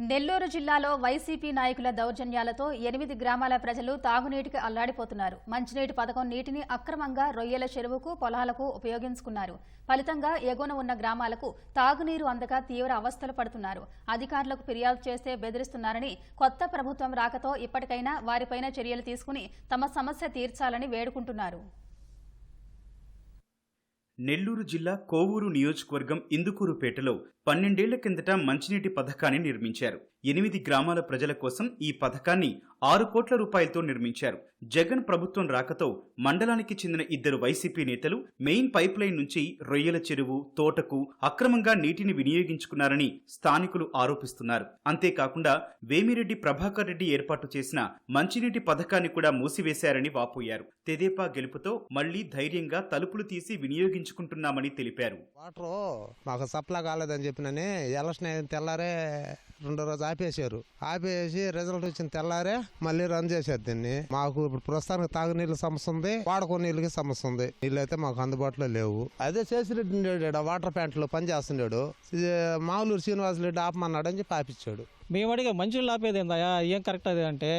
నెల్లూరు జిల్లాలో వైసీపీ నాయకుల దౌర్జన్యాలతో 8 గ్రామాల ప్రజలు తాగునీటికి అల్లాడిపోతున్నారు. మంచినీటి పథకం నీటిని అక్రమంగా రొయ్యల చెరువుకు, పొలాలకు ఉపయోగించుకున్నారు. ఫలితంగా ఎగువన ఉన్న గ్రామాలకు తాగునీరు అందక తీవ్ర అవస్థలు పడుతున్నారు. అధికారులకు ఫిర్యాదు చేస్తే బెదిరిస్తున్నారని, కొత్త ప్రభుత్వం రాకతో ఇప్పటికైనా వారిపైన చర్యలు తీసుకుని తమ సమస్య తీర్చాలని వేడుకుంటున్నారు. నెల్లూరు జిల్లా కోవూరు నియోజకవర్గం ఇందుకూరుపేటలో 12 ఏళ్ల కిందట మంచినీటి పథకాన్ని నిర్మించారు. 8 గ్రామాల ప్రజల కోసం ఈ పథకాన్ని 6 కోట్ల రూపాయలతో నిర్మించారు. జగన్ ప్రభుత్వం రాకతో మండలానికి చెందిన 2 వైసీపీ నేతలు మెయిన్ పైప్ లైన్ నుంచి రొయ్యల చెరువు, తోటకు అక్రమంగా నీటిని వినియోగించుకున్నారని స్థానికులు ఆరోపిస్తున్నారు. అంతేకాకుండా వేమిరెడ్డి ప్రభాకర్ రెడ్డి ఏర్పాటు చేసిన మంచినీటి పథకాన్ని కూడా మూసివేశారని వాపోయారు. తెదేపా గెలుపుతో మళ్లీ ధైర్యంగా తలుపులు తీసి వినియోగించుకుంటున్నామని తెలిపారు. వాటర్ మాకు సప్లై కాలేదని చెప్పినని ఎలక్షన్ అయిన తెల్లారే 2 రోజు ఆపేసి రిజల్ట్ వచ్చిన తెల్లారే మళ్ళీ రన్ చేశారు దీన్ని. మాకు ఇప్పుడు ప్రస్తుతానికి తాగునీళ్ళ సమస్య ఉంది, వాడుకో నీళ్ళకి సమస్య ఉంది. నీళ్ళు అయితే మాకు అందుబాటులో లేవు. అదే చేసిరెడ్డి వాటర్ ప్లాంట్ లో పనిచేస్తున్నాడు, మామూలు శ్రీనివాసరెడ్డి ఆపమన్నాడని చెప్పి ఆపిచ్చాడు. మేము అడిగే మంచినీళ్ళు ఆపేది ఏందయ్యా, ఏం కరెక్ట్ అది అంటే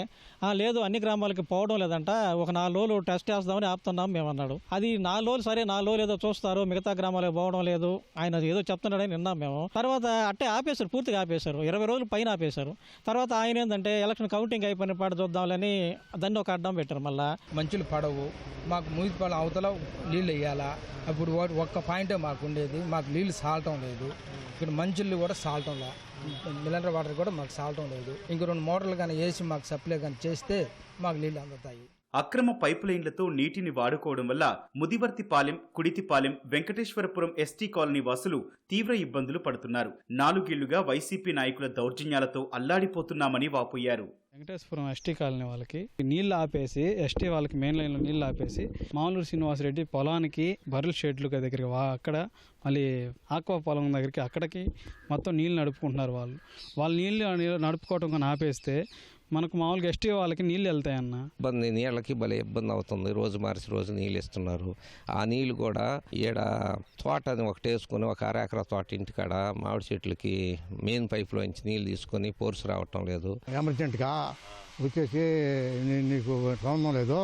లేదు అన్ని గ్రామాలకి పోవడం లేదంట, ఒక 4 రోజులు టెస్ట్ చేస్తామని ఆపుతున్నాం మేము అన్నాడు. అది 4 రోజులు సరే 4 రోజులు ఏదో చూస్తారు, మిగతా గ్రామాలకు పోవడం లేదు, ఆయన ఏదో చెప్తున్నాడని విన్నాం మేము. తర్వాత అట్టే ఆపేశారు, పూర్తిగా ఆపేశారు, 20 రోజులు పైన ఆపేశారు. తర్వాత ఆయన ఏంటంటే ఎలక్షన్ కౌంటింగ్ అయిపోయిన పాటు చూద్దామని దాన్ని ఒక అడ్డం పెట్టారు. మళ్ళీ మంచులు పడవు, మాకు మున్సిపల్ అవతల నీళ్ళు వేయాలా, అప్పుడు ఒక్క పాయింటే మాకు ఉండేది, మాకు నీళ్ళు సాలటం లేదు. ఇక్కడ మంచులు కూడా సాలటం లేదు, మినరల్ వాటర్ కూడా మాకు సాలటం లేదు. ఇంక 2 మోటార్లు కానీ వేసి మాకు సప్లై కానీ చేస్తే మాకు నీళ్ళు అందుతాయి. అక్రమ పైప్ లైన్లతో నీటిని వాడుకోవడం వల్ల ముదివర్తిపాలెం, కుడితిపాలెం, వెంకటేశ్వరపురం ఎస్టీ కాలనీ వాసులు తీవ్ర ఇబ్బందులు పడుతున్నారు. 4 ఏళ్లుగా వైసీపీ నాయకుల దౌర్జన్యాలతో అల్లాడిపోతున్నామని వాపోయారు. వెంకటేశ్వరం ఎస్టీ కాలనీ వాళ్ళకి నీళ్లు ఆపేసి, ఎస్టీ వాళ్ళకి మెయిన్ లైన్ లో నీళ్లు ఆపేసి, మామూలు శ్రీనివాసరెడ్డి పొలానికి బర్రెల షెడ్లు దగ్గరికి అక్కడ మళ్ళీ ఆక్వా పొలం దగ్గరికి అక్కడికి మొత్తం నీళ్లు నడుపుకుంటున్నారు. వాళ్ళు నీళ్లు నడుపుకోవటం కానీ ఆపేస్తే మనకు మామూలుగా ఎస్టీ వాళ్ళకి నీళ్ళు వెళ్తాయన్న ఇబ్బంది, నీళ్ళకి భలే ఇబ్బంది అవుతుంది. రోజు మార్చి రోజు నీళ్ళు ఇస్తున్నారు. ఆ నీళ్ళు కూడా ఈడ తోట అని ఒకటి వేసుకొని, ఒక 1/2 ఎకరా తోట ఇంటికాడ మామిడి చెట్లకి మెయిన్ పైప్లో నుంచి నీళ్ళు తీసుకొని పోర్సు రావటం లేదు. ఎమర్జెంట్గా వచ్చేసి నీకు సంబంధం లేదు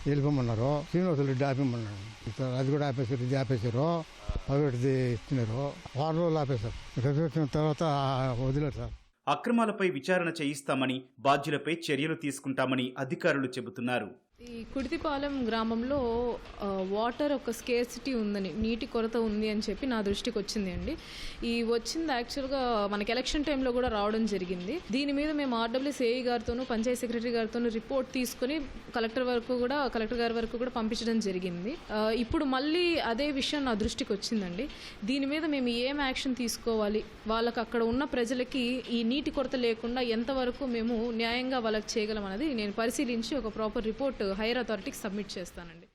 వెళ్ళిపోమన్నారు. శ్రీనివాసరెడ్డి ఆపేమన్నారు, అది కూడా ఆపేశారు, ఇది ఆపేశారు, ప్రైవేట్ది ఇస్తున్నారు. 6 రోజులు ఆపేశారు. వచ్చిన తర్వాత వదిలేరు సార్. అక్రమాలపై విచారణ చేయిస్తామని, బాధ్యులపై చర్యలు తీసుకుంటామని అధికారులు చెబుతున్నారు. ఈ కుడితిపాలెం గ్రామంలో వాటర్ ఒక స్కేర్సిటీ ఉందని, నీటి కొరత ఉంది అని చెప్పి నా దృష్టికి వచ్చింది అండి. వచ్చింది యాక్చువల్గా మనకి ఎలక్షన్ టైంలో కూడా రావడం జరిగింది. దీని మీద మేము ఆర్డబ్ల్యూసీఏఈ గారితోనూ, పంచాయతీ సెక్రటరీ గారితోనూ రిపోర్ట్ తీసుకుని కలెక్టర్ గారి వరకు కూడా పంపించడం జరిగింది. ఇప్పుడు మళ్ళీ అదే విషయం నా దృష్టికి వచ్చిందండి. దీని మీద మేము ఏం యాక్షన్ తీసుకోవాలి, వాళ్ళకి అక్కడ ఉన్న ప్రజలకి ఈ నీటి కొరత లేకుండా ఎంతవరకు మేము న్యాయంగా వాళ్ళకి చేయగలం అనేది నేను పరిశీలించి ఒక ప్రాపర్ రిపోర్ట్ హైయర్ అథారిటీకి సబ్మిట్ చేస్తానండి.